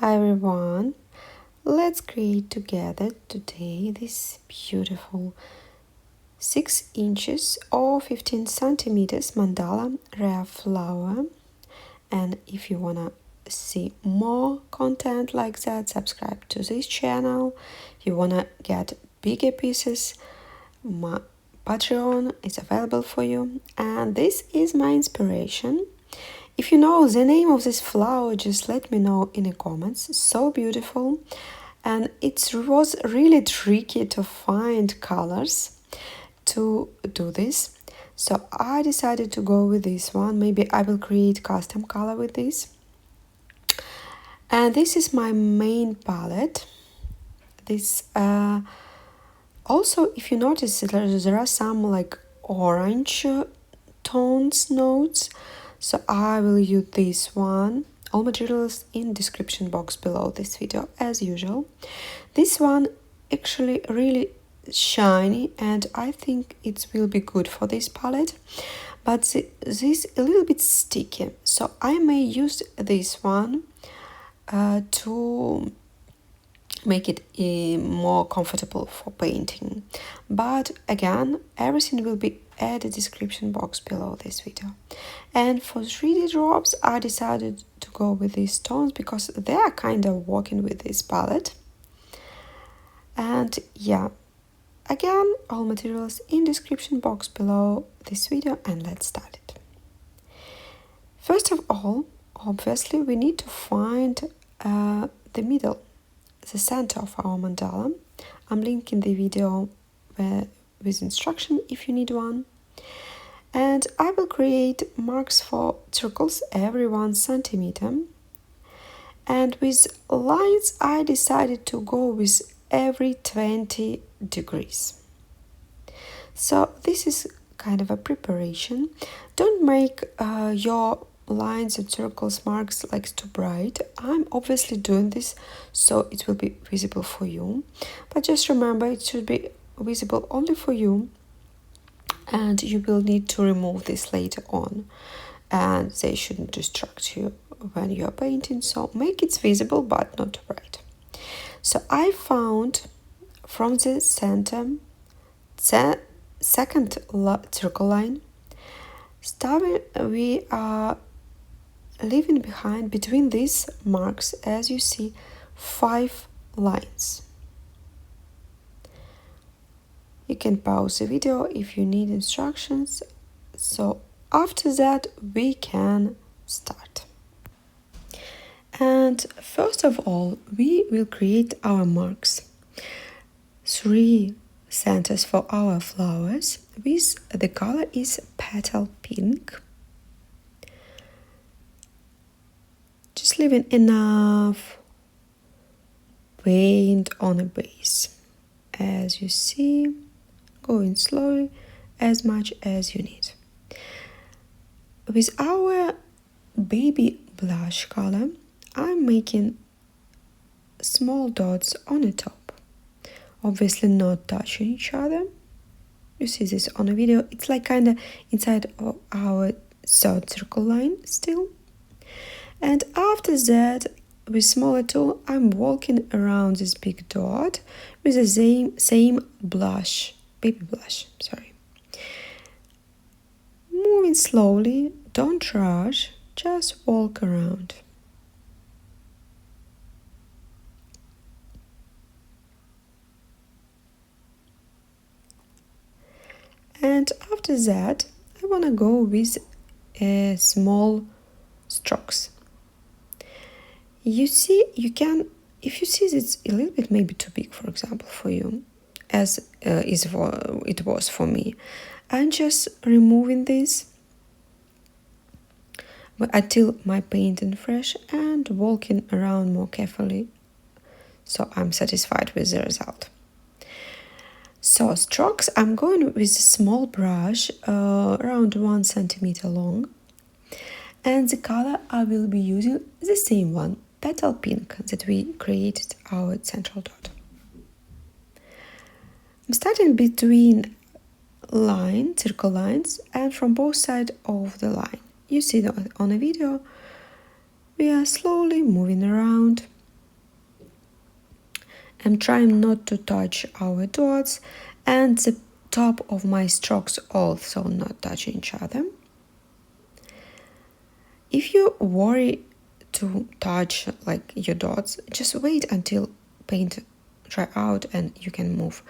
Hi everyone, let's create together today this beautiful 6 inches or 15 centimeters mandala rare flower. And if you wanna see more content like that, subscribe to this channel. If you wanna get bigger pieces, my Patreon is available for you. And this is my inspiration. If you know the name of this flower, just let me know in the comments. So beautiful. And it was really tricky to find colors to do this. So I decided to go with this one. Maybe I will create custom color with this. And this is my main palette. This also, if you notice, there are some like orange tones notes. So I will use this one. All materials in description box below this video as usual. This one actually really shiny and I think it will be good for this palette. But this is a little bit sticky. So I may use this one to make it more comfortable for painting. But again, everything will be at the description box below this video. And for 3D drops, I decided to go with these tones because they are kind of working with this palette. And yeah, again, all materials in description box below this video, and let's start it. First of all, obviously, we need to find the middle, the center of our mandala. I'm linking the video with instruction if you need one. And I will create marks for circles every 1 centimeter. And with lines, I decided to go with every 20 degrees. So this is kind of a preparation. Don't make your lines and circles marks like too bright. I'm obviously doing this so it will be visible for you. But just remember, it should be visible only for you. And you will need to remove this later on, and they shouldn't distract you when you are painting, so make it visible but not too bright. So I found from the center the second circle line, we are leaving behind between these marks, as you see, 5 lines. You can pause the video if you need instructions. So after that, we can start. And first of all, we will create our marks. 3 centers for our flowers with the color is Petal pink. Just leaving enough paint on the base. As you see, going slowly as much as you need. With our baby blush color, I'm making small dots on the top, obviously not touching each other. You see this on a video, it's like kind of inside of our third circle line still. And after that, with smaller tool, I'm walking around this big dot with the same blush, baby blush, sorry. Moving slowly, don't rush, just walk around. And after that, I want to go with small strokes. You see, if you see it's a little bit maybe too big, for example, for you, as it was for me, I'm just removing this until my painting fresh and walking around more carefully, so I'm satisfied with the result. So strokes, I'm going with a small brush around 1 centimeter long, and the color I will be using the same one, Petal pink, that we created our central dot. I'm starting between circle lines, and from both sides of the line. You see that on a video, we are slowly moving around I'm trying not to touch our dots, and the top of my strokes also not touching each other. If you worry to touch like your dots, just wait until paint dry out and you can move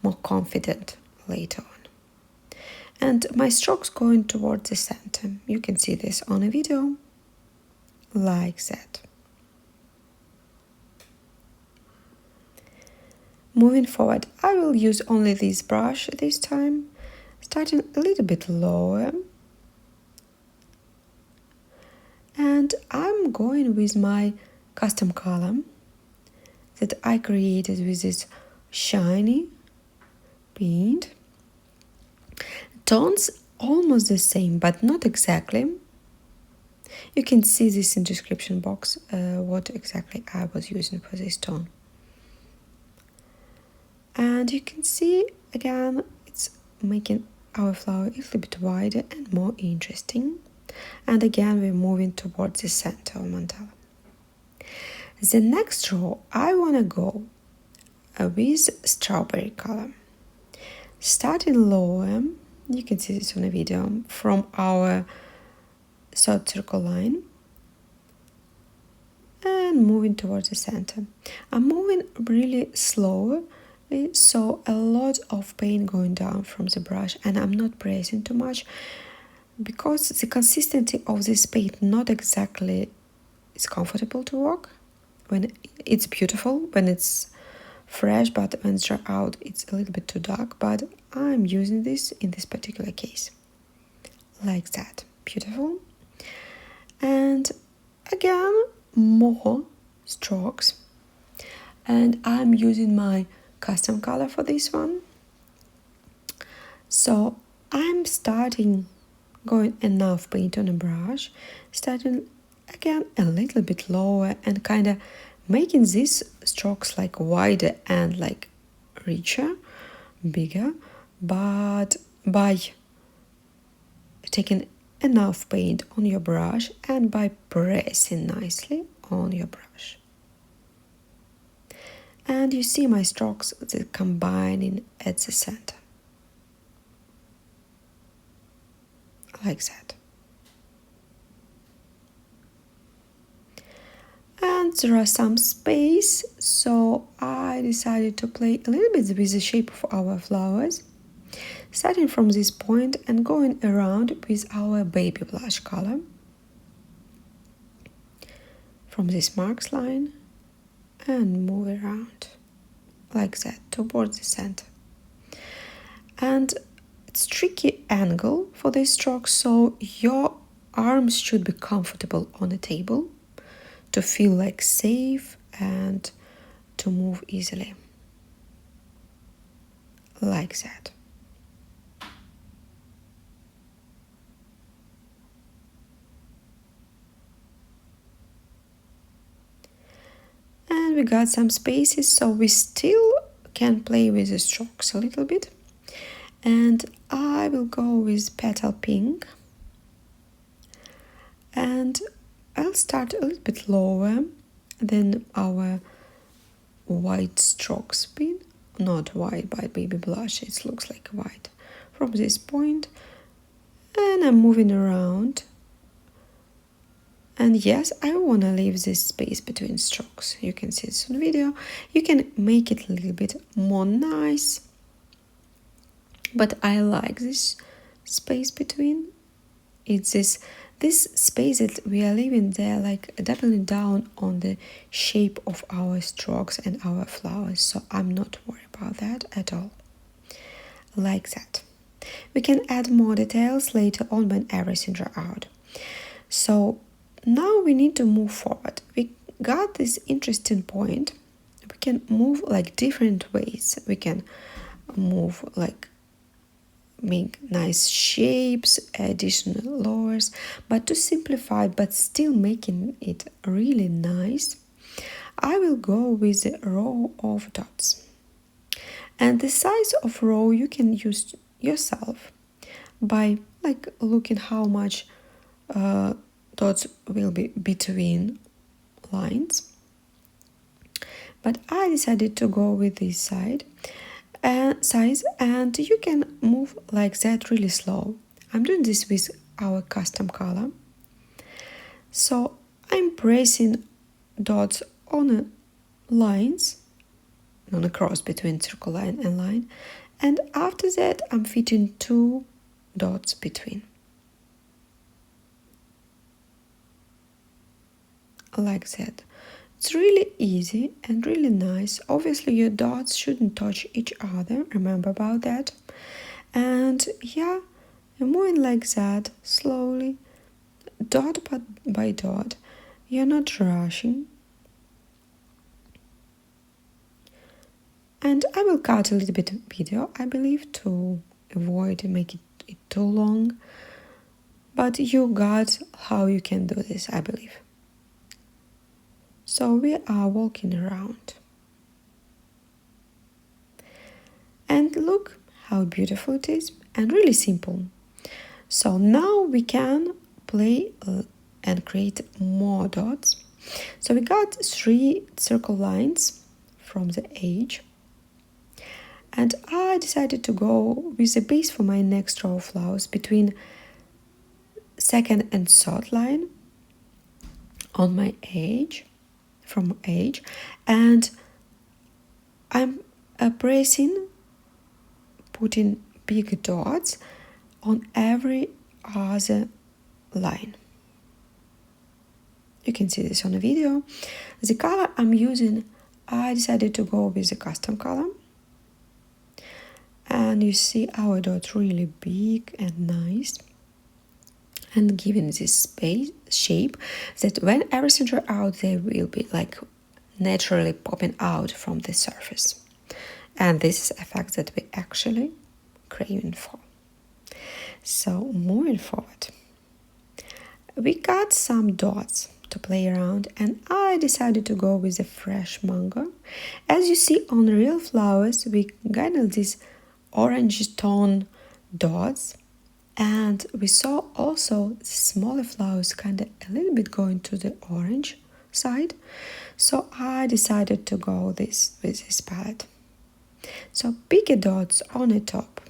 more confident later on. And my strokes going towards the center. You can see this on a video like that. Moving forward, I will use only this brush this time, starting a little bit lower. And I'm going with my custom color that I created with this shiny paint. Tones almost the same, but not exactly. You can see this in description box, what exactly I was using for this tone. And you can see, again, it's making our flower a little bit wider and more interesting. And again, we're moving towards the center of mandala. The next row, I want to go with strawberry color. Starting lower, you can see this on a video, from our third circle line and moving towards the center. I'm moving really slow, so a lot of paint going down from the brush, and I'm not pressing too much because the consistency of this paint not exactly is comfortable to work. When it's beautiful, when it's fresh, but when it's dry out, it's a little bit too dark, but I'm using this in this particular case. Like that. Beautiful. And again, more strokes. And I'm using my custom color for this one. So I'm starting going enough paint on a brush, starting again a little bit lower and kind of making these strokes like wider and like richer, bigger, but by taking enough paint on your brush and by pressing nicely on your brush. And you see my strokes that combining at the center. Like that. And there are some space, so I decided to play a little bit with the shape of our flowers, starting from this point and going around with our baby blush color from this marks line and move around like that towards the center. And it's tricky angle for this stroke, so your arms should be comfortable on the table to feel like safe and to move easily. Like that. And we got some spaces, so we still can play with the strokes a little bit. And I will go with Petal Pink. And I'll start a little bit lower than our white strokes pin. Not white, but baby blush, it looks like white. From this point, and I'm moving around. And yes, I want to leave this space between strokes. You can see this on video. You can make it a little bit more nice. But I like this space between. It's this space that we are leaving there, like doubling down on the shape of our strokes and our flowers. So I'm not worried about that at all. Like that. We can add more details later on when everything dries out. So now we need to move forward. We got this interesting point. We can move like different ways. We can move like make nice shapes, additional layers, but to simplify but still making it really nice, I will go with a row of dots. And the size of row you can use yourself by like looking how much dots will be between lines. but I decided to go with this size, and you can move like that really slow. I'm doing this with our custom color. So I'm pressing dots on lines, on a cross between circle line and line, and after that I'm fitting 2 dots between, like that. It's really easy and really nice. Obviously your dots shouldn't touch each other, remember about that. And yeah, you're moving like that, slowly, dot by dot. You're not rushing. And I will cut a little bit of video, I believe, to avoid making it too long. But you got how you can do this, I believe. So we are walking around. And look how beautiful it is, and really simple. So now we can play and create more dots. So we got 3 circle lines from the edge. And I decided to go with the base for my next row of flowers between 2nd and 3rd line on my edge, from edge, and I'm putting big dots on every other line. You can see this on the video. The color I'm using, I decided to go with the custom color. And you see our dot really big and nice, and giving this space shape that when everything dry out, they will be like naturally popping out from the surface. And this is a effect that we actually craving for. So moving forward, we got some dots to play around, and I decided to go with a fresh mango. As you see on real flowers, we got these orange tone dots, and we saw also the smaller flowers kind of a little bit going to the orange side. So I decided to go with this palette. So bigger dots on the top,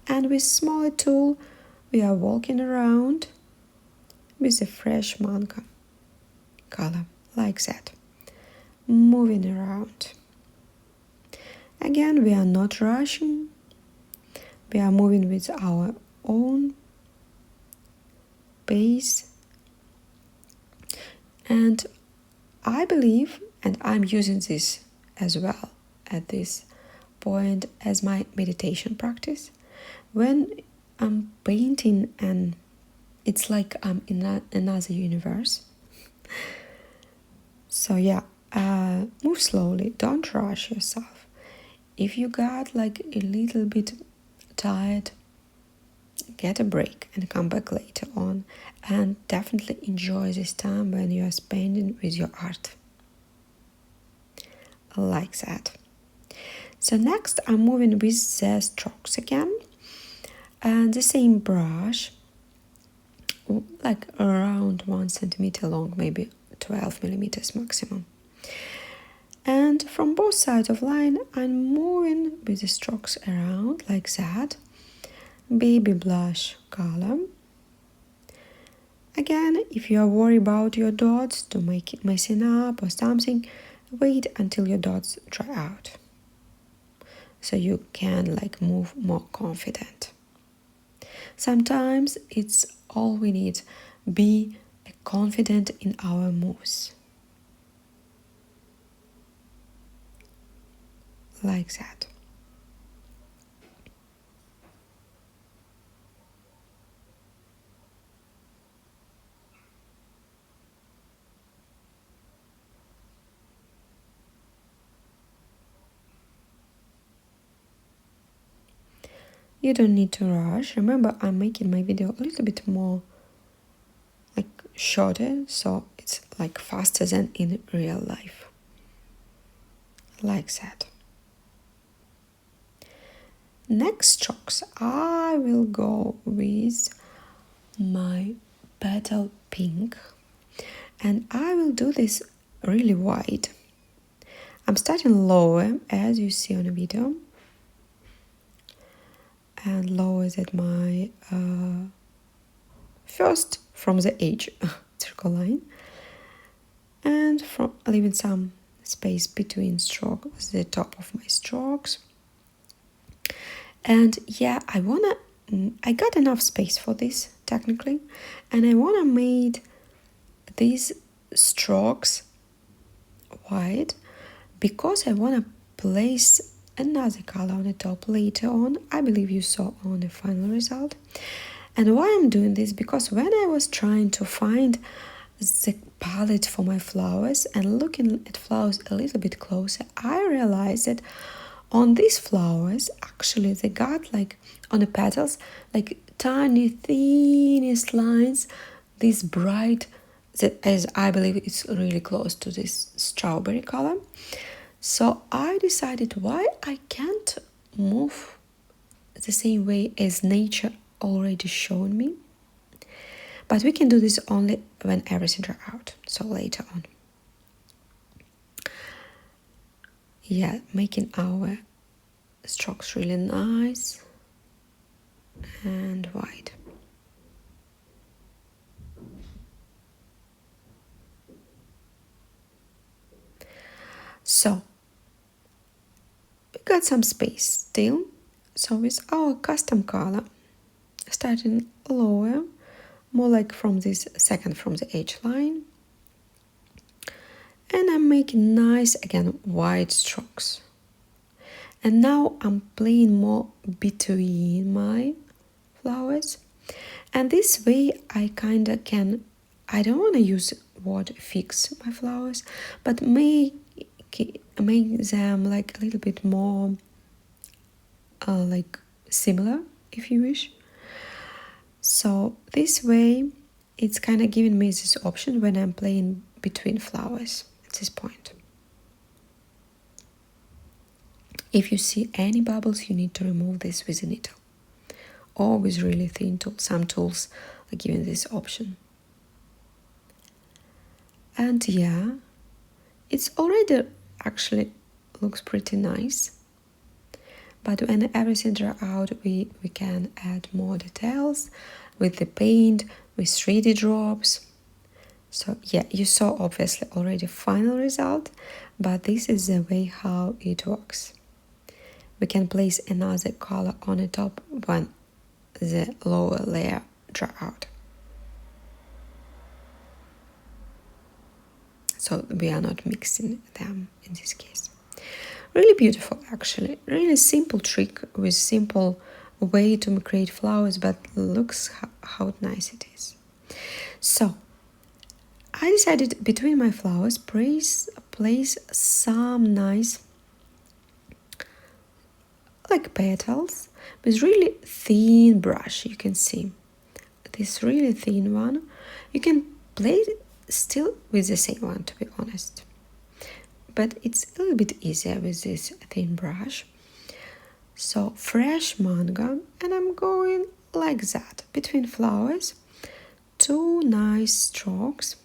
and with smaller tool we are walking around with a fresh mango color, like that, moving around. Again, we are not rushing. We are moving with our own pace. And I believe, and I'm using this as well at this point as my meditation practice, when I'm painting and it's like I'm in another universe. So yeah, move slowly, don't rush yourself. If you got like a little bit tired, get a break and come back later on, and definitely enjoy this time when you are spending with your art. Like that. So next I'm moving with the strokes again, and the same brush, like around 1 centimeter long, maybe 12 millimeters maximum. And from both sides of line, I'm moving with the strokes around like that. Baby blush color. Again, if you are worried about your dots to make it messing up or something, wait until your dots dry out, so you can like move more confident. Sometimes it's all we need. Be confident in our moves. Like that. You don't need to rush. Remember, I'm making my video a little bit more like shorter, so it's like faster than in real life. Like that. Next strokes, I will go with my Petal pink, and I will do this really wide. I'm starting lower, as you see on the video, and lower at my first from the edge circle line, and from leaving some space between strokes, the top of my strokes. And yeah, I got enough space for this technically, and I wanna make these strokes white because I wanna place another color on the top later on. I believe you saw on the final result. And why I'm doing this, because when I was trying to find the palette for my flowers and looking at flowers a little bit closer, I realized that on these flowers, actually they got like on the petals, like tiny thinnest lines, this bright, that as I believe it's really close to this strawberry color. So I decided why I can't move the same way as nature already shown me. But we can do this only when everything dry out, so later on. Yeah, making our strokes really nice and wide. So we got some space still. So with our custom color, starting lower, more like from this second from the edge line, and I'm making nice again wide strokes. And now I'm playing more between my flowers, and this way I kinda can, I don't want to use word fix my flowers, but make them like a little bit more like similar, if you wish. So this way it's kind of giving me this option when I'm playing between flowers at this point. If you see any bubbles, you need to remove this with a needle or with really thin tool. Some tools are giving this option. And yeah, it's already actually looks pretty nice. But when everything dry out, we can add more details with the paint, with 3D drops. So yeah, you saw obviously already final result, but this is the way how it works. We can place another color on the top when the lower layer dry out. So we are not mixing them in this case. Really beautiful, actually. Really simple trick with simple way to create flowers, but looks how nice it is. So I decided between my flowers place some nice like petals with really thin brush. You can see this really thin one. You can play still with the same one, to be honest, but it's a little bit easier with this thin brush. So fresh manga, and I'm going like that between flowers, 2 nice strokes.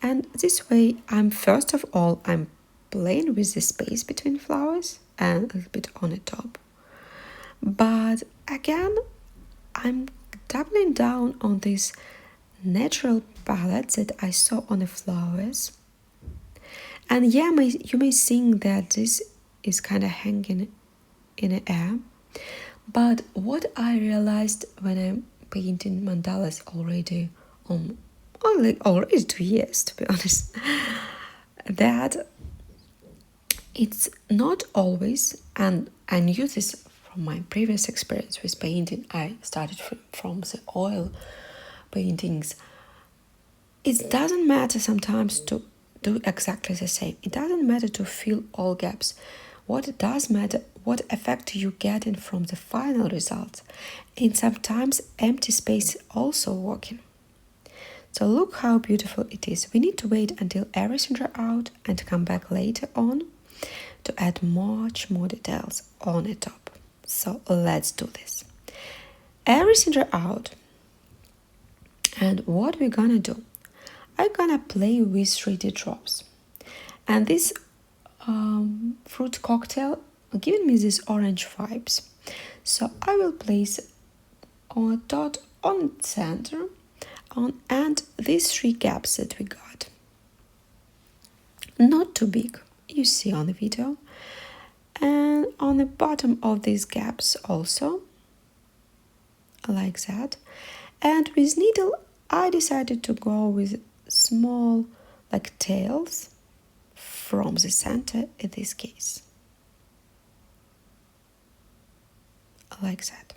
And this way I'm first of all I'm playing with the space between flowers and a little bit on the top, but again I'm doubling down on this natural palette that I saw on the flowers. And yeah, you may think that this is kind of hanging in the air, but what I realized when I'm painting mandalas already 2 years, to be honest, that it's not always, and I knew this from my previous experience with painting. I started from the oil paintings. It doesn't matter sometimes to do exactly the same. It doesn't matter to fill all gaps. What it does matter, what effect you getting from the final result. And sometimes empty space also working. So look how beautiful it is. We need to wait until everything dry out and come back later on to add much more details on the top. So let's do this. Everything dry out. And what we're gonna do, I'm gonna play with 3D drops. And this fruit cocktail giving me these orange vibes. So I will place a dot on the center and these 3 gaps that we got. Not too big, you see on the video. And on the bottom of these gaps also, like that. And with needle, I decided to go with small like tails from the center in this case. Like that.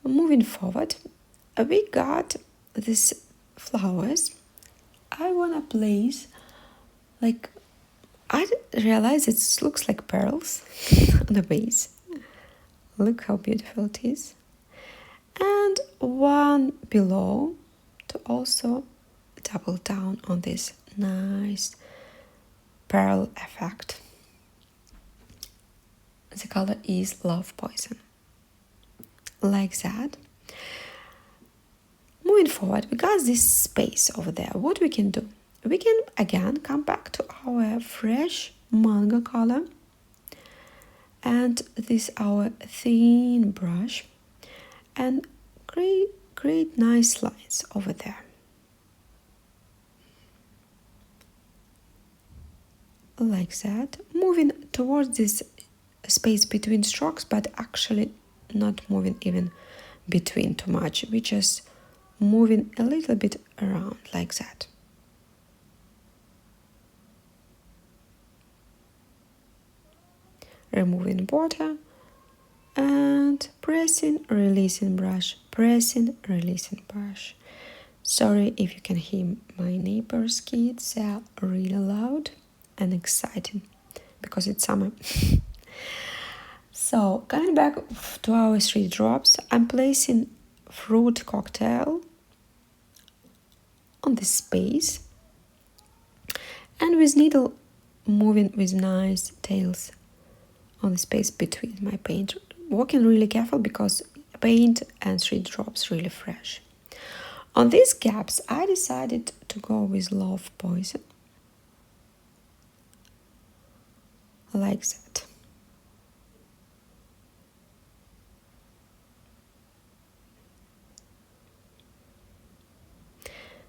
Moving forward, we got these flowers. I want to place, like, I realize it looks like pearls on the base. Look how beautiful it is. And one below to also double down on this nice pearl effect. The color is Love Poison. Like that. Moving forward, we got this space over there. What we can do? We can again come back to our fresh mango color and this our thin brush and create nice lines over there. Like that. Moving towards this space between strokes, but actually not moving even between too much. We just moving a little bit around like that. Removing border and pressing, releasing brush, pressing, releasing brush. Sorry if you can hear my neighbors' kids, they are really loud and exciting because it's summer. So coming back to our 3 drops, I'm placing fruit cocktail on this space and with needle moving with nice tails on the space between my paint. Walking really careful because paint and 3 drops really fresh. On these gaps, I decided to go with Love Poison. Like that.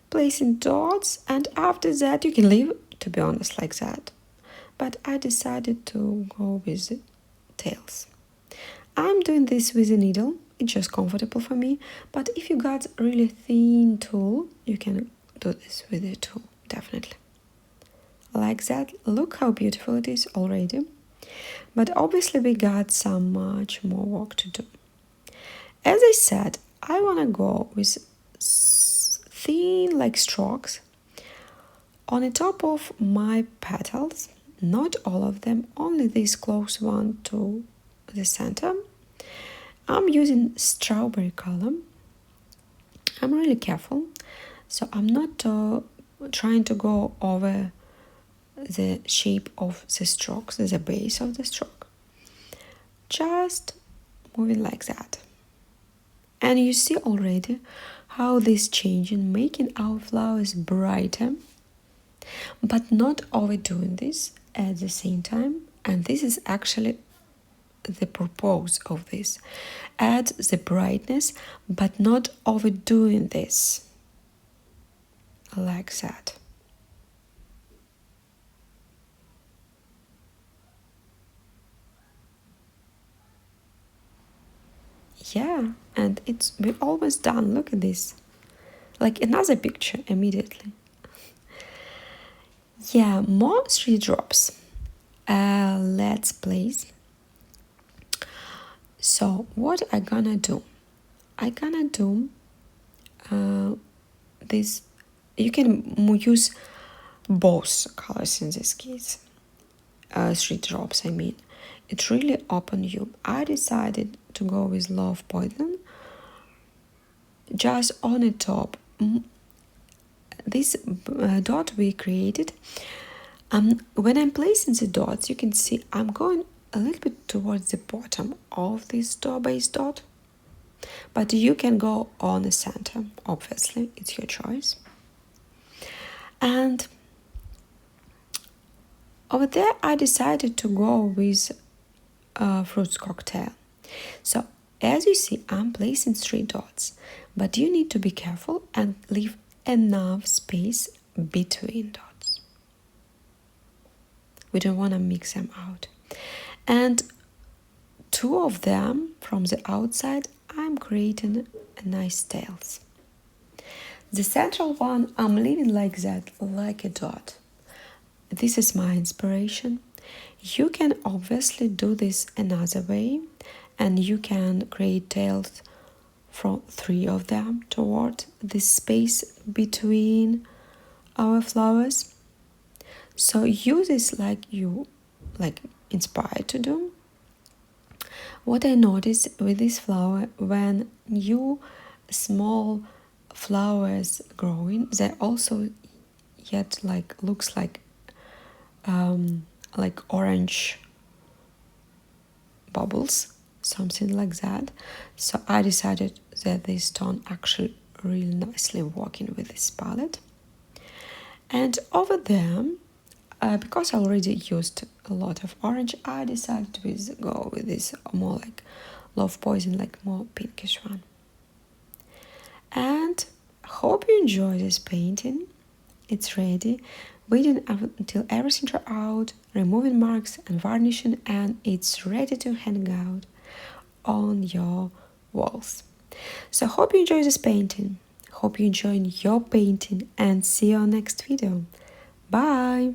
Placing dots, and after that you can leave, to be honest, like that. But I decided to go with tails. I'm doing this with a needle, it's just comfortable for me, but if you got a really thin tool, you can do this with a tool, definitely. Like that. Look how beautiful it is already. But obviously we got some much more work to do. As I said, I want to go with thin like strokes on the top of my petals, not all of them, only this close one to the center. I'm using strawberry color. I'm really careful, so I'm not trying to go over the shape of the strokes, the base of the stroke. Just moving like that. And you see already how this changing, making our flowers brighter, but not overdoing this at the same time. And this is actually the purpose of this. Add the brightness, but not overdoing this. Like that. Yeah, and we're almost done. Look at this. Like another picture immediately. Yeah, more 3 drops. Let's place. So what I gonna do? I gonna do this. You can use both colors in this case. 3 drops, I mean. It really opened you. I decided to go with Love Poison just on the top. This dot we created, when I'm placing the dots, you can see I'm going a little bit towards the bottom of this base dot, but you can go on the center, obviously, it's your choice. And over there I decided to go with a fruits cocktail. So as you see, I'm placing 3 dots, but you need to be careful and leave enough space between dots. We don't want to mix them out. And 2 of them from the outside, I'm creating nice tails. The central one, I'm leaving like that, like a dot. This is my inspiration. You can obviously do this another way, and you can create tails from 3 of them toward this space between our flowers. So use this like you inspired to do. What I noticed with this flower, when new small flowers growing, they also yet looks like orange bubbles, something like that. So I decided that this tone actually really nicely working with this palette. And over there, because I already used a lot of orange, I decided to go with this more like Love Poison, like more pinkish one. And hope you enjoy this painting. It's ready. Waiting until everything dry out, removing marks and varnishing, and it's ready to hang out on your walls. So hope you enjoy this painting. Hope you enjoy your painting, and see you on next video. Bye!